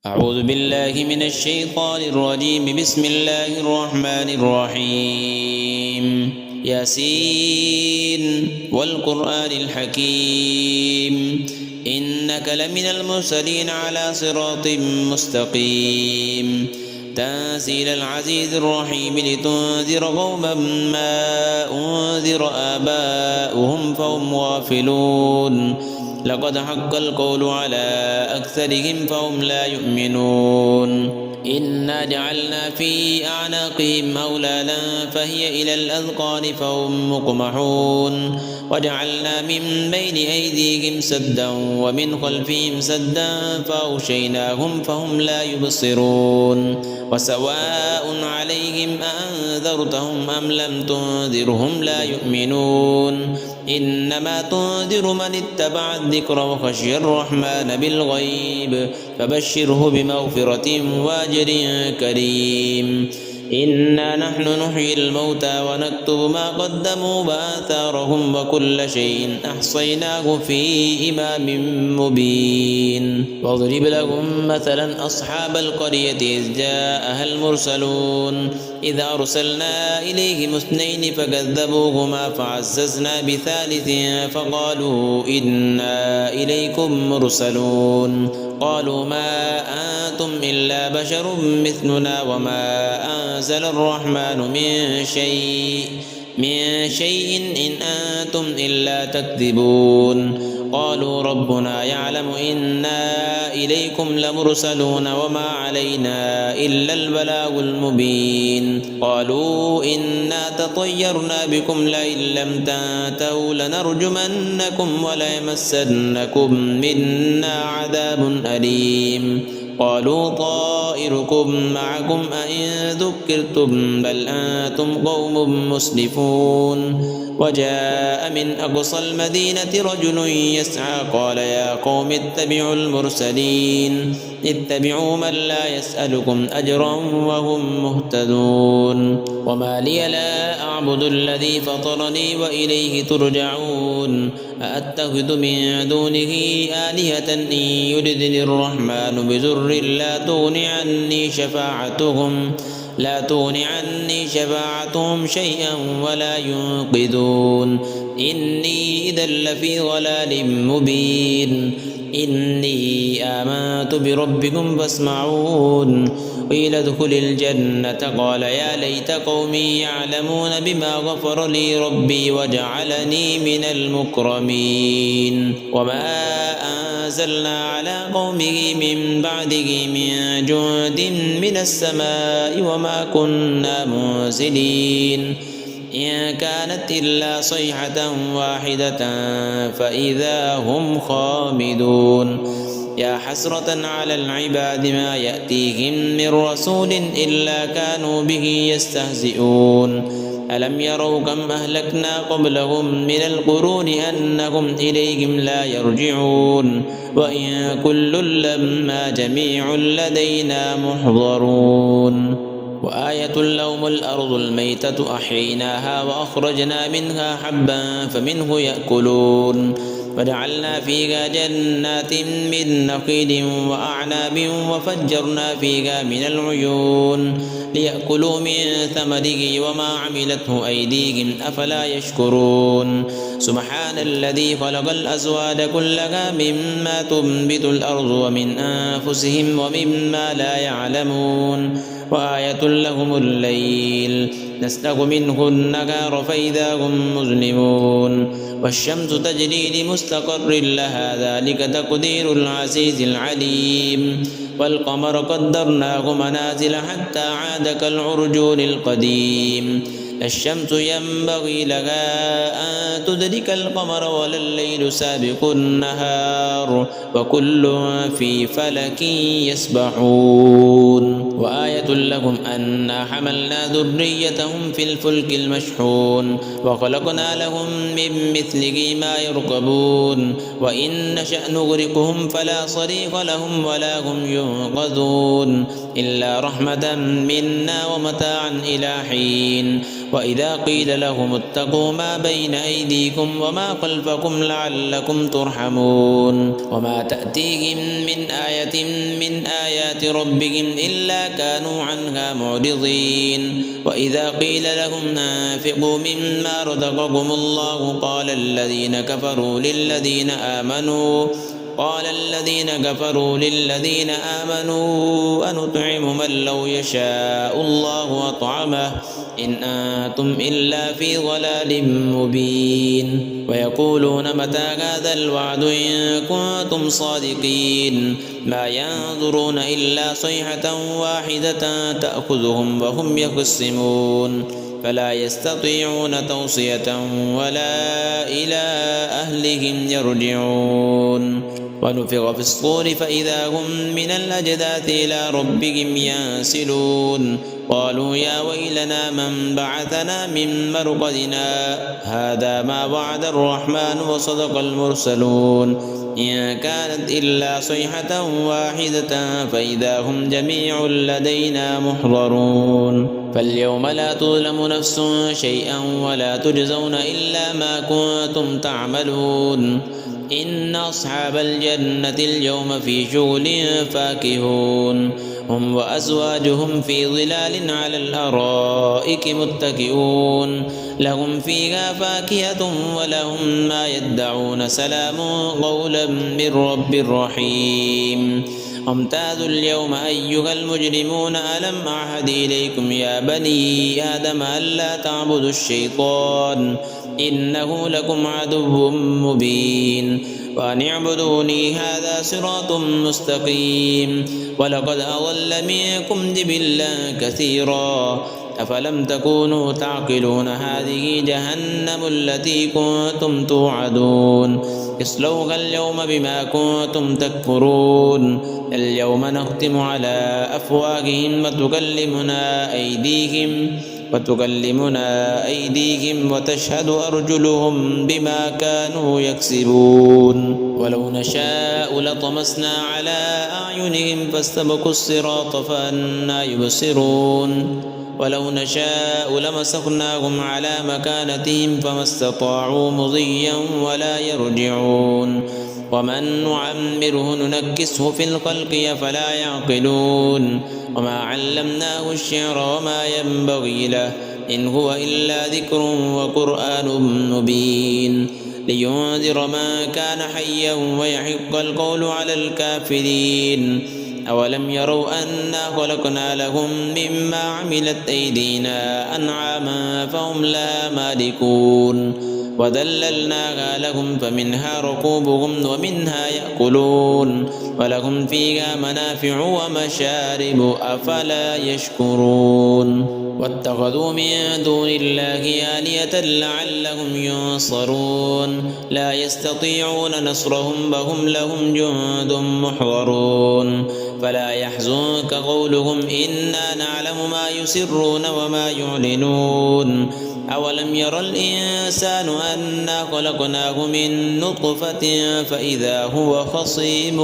أعوذ بالله من الشيطان الرجيم. بسم الله الرحمن الرحيم. ياسين والقرآن الحكيم إنك لمن المرسلين على صراط مستقيم. تنزيل العزيز الرحيم لتنذر قوما ما أنذر آباؤهم فهم غافلون. لقد حق القول على أكثرهم فهم لا يؤمنون. إنا جعلنا في أعناقهم أغلالا فهي إلى الأذقان فهم مقمحون. وجعلنا من بين أيديهم سدا ومن خلفهم سدا فأغشيناهم فهم لا يبصرون. وسواء عليهم أأنذرتهم أم لم تنذرهم لا يؤمنون. إنما تنذر من اتبع الذكر وخشي الرحمن بالغيب فبشره بمغفرة وأجر كريم. إنا نحن نحيي الموتى ونكتب ما قدموا وآثارهم وكل شيء أحصيناه في إمام مبين. واضرب لهم مثلا أصحاب القرية إذ جاءها المرسلون إذ أرسلنا إليهم اثنين فكذبوهما فعززنا بثالث فقالوا إنا إليكم مرسلون. قالوا ما أنتم إلا بشر مثلنا وما أنزل الرحمن من شيء إن أنتم إلا تكذبون. قالوا ربنا يعلم إنا إليكم لمرسلون وما علينا إلا البلاغ المبين. قالوا إنا تطيرنا بكم لئن لم تنتهوا لنرجمنكم وليمسنكم منا عذاب أليم. قالوا طائركم معكم أئن ذكرتم بل أنتم قوم مسرفون. وجاء من أقصى المدينة رجل يسعى قال يا قوم اتبعوا المرسلين اتبعوا من لا يسألكم أجرا وهم مهتدون. وما لي لا أعبد الذي فطرني وإليه ترجعون. أأتخذ من دونه آلهة إن يردني الرحمن بضر لا تغن عني شفاعتهم شيئا ولا ينقذون. إني إذا لفي ضلال مبين. إني آمنت بربكم فاسمعون. قيل ادخل الجنة قال يا ليت قومي يعلمون بما غفر لي ربي وجعلني من المكرمين. وما أنزلنا على قومه من بعده من جند من السماء وما كنا منزلين. إن كانت إلا صيحة واحدة فإذا هم خامدون. يا حسرة على العباد ما يأتيهم من رسول إلا كانوا به يستهزئون. ألم يروا كم أهلكنا قبلهم من القرون أنهم إليهم لا يرجعون. وإن كل لما جميع لدينا محضرون. وآية لهم الأرض الميتة أحييناها وأخرجنا منها حبا فمنه يأكلون. وجعلنا فيها جنات من نخيل وأعناب وفجرنا فيها من العيون ليأكلوا من ثمره وما عملته أيديهم أفلا يشكرون. سبحان الذي خلق الأزواج كلها مما تنبت الأرض ومن أنفسهم ومما لا يعلمون. وآية لهم الليل نسلخ منه النهار فإذا هم مظلمون. والشمس تجري لمستقر لها ذلك تقدير العزيز العليم. والقمر قدرناه منازل حتى عاد كالعرجون القديم. الشمس ينبغي لها أن تدرك القمر ولا الليل سابق النهار وكل في فلك يسبحون. وآية لهم أنا حملنا ذريتهم في الفلك المشحون وخلقنا لهم من مثله ما يركبون. وإن نشأ نغرقهم فلا صريخ لهم ولا هم ينقذون إلا رحمة منا ومتاعا إلى حين. وإذا قيل لهم اتقوا ما بين أيديكم وما خلفكم لعلكم ترحمون وما تأتيهم من آية من آيات ربهم إلا كانوا عنها معرضين وإذا قيل لهم أنفقوا مما رزقكم الله قال الذين كفروا للذين آمنوا أنطعم من لو يشاء الله أطعمه إن أنتم إلا في ضلال مبين ويقولون متى هذا الوعد إن كنتم صادقين ما ينظرون إلا صيحة واحدة تأخذهم وهم يخصمون فلا يستطيعون توصية ولا إلى أهلهم يرجعون ونفخ في الصور فإذا هم من الأجداث إلى ربهم ينسلون قالوا يا ويلنا من بعثنا من مرقدنا هذا ما وعد الرحمن وصدق المرسلون إن كانت إلا صيحة واحدة فإذا هم جميع لدينا محضرون فاليوم لا تظلم نفس شيئا ولا تجزون إلا ما كنتم تعملون إن أصحاب الجنة اليوم في شغل فاكهون هم وأزواجهم في ظلال على الأرائك متكئون لهم فيها فاكهة ولهم ما يدعون سلام قولا من رب رحيم امتازوا اليوم أيها المجرمون ألم أعهد إليكم يا بني آدم ألا تعبدوا الشيطان إنه لكم عدو مبين وأن اعبدوني هذا صراط مستقيم ولقد أضل منكم جبلا كثيرا أفلم تكونوا تعقلون هذه جهنم التي كنتم توعدون اصلوها اليوم بما كنتم تكفرون اليوم نختم على أفواههم وتكلمنا أيديهم وتشهد أرجلهم بما كانوا يكسبون ولو نشاء لطمسنا على أعينهم فاستبقوا الصراط فأنى يبصرون ولو نشاء لمسخناهم على مكانتهم فما استطاعوا مضيا ولا يرجعون ومن نعمره ننكسه في الخلق أفلا يعقلون وما علمناه الشعر وما ينبغي له إن هو إلا ذكر وقرآن مبين لينذر من كان حيا ويحق القول على الكافرين أولم يروا أنا خلقنا لهم مما عملت أيدينا أنعاما فهم لا مالكون وذللناها لهم فمنها ركوبهم ومنها يأكلون ولهم فيها منافع ومشارب أفلا يشكرون واتخذوا من دون الله آلهة لعلهم ينصرون لا يستطيعون نصرهم وهم لهم جند محضرون فلا يحزنك قولهم إنا نعلم ما يسرون وما يعلنون أولم ير الإنسان أنا خلقناه من نطفة فإذا هو خصيم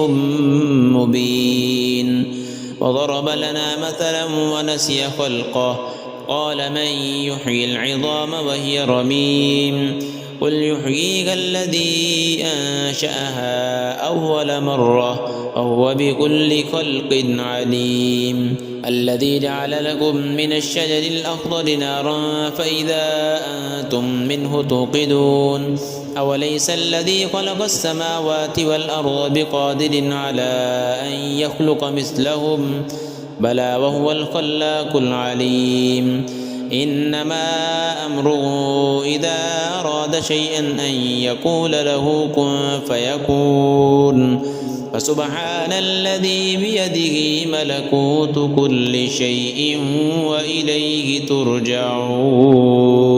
مبين وضرب لنا مثلا ونسي خلقه قال من يحيي العظام وهي رميم قل يحييها الذي أنشأها أول مرة وهو بكل خلق عليم الذي جعل لكم من الشجر الأخضر نارا فإذا أنتم منه توقدون أوليس الذي خلق السماوات والأرض بقادر على أن يخلق مثلهم بلى وهو الخلاق العليم إنما أمره إذا أراد شيئا أن يقول له كن فيكون فسبحان الذي بيده ملكوت كل شيء وإليه ترجعون.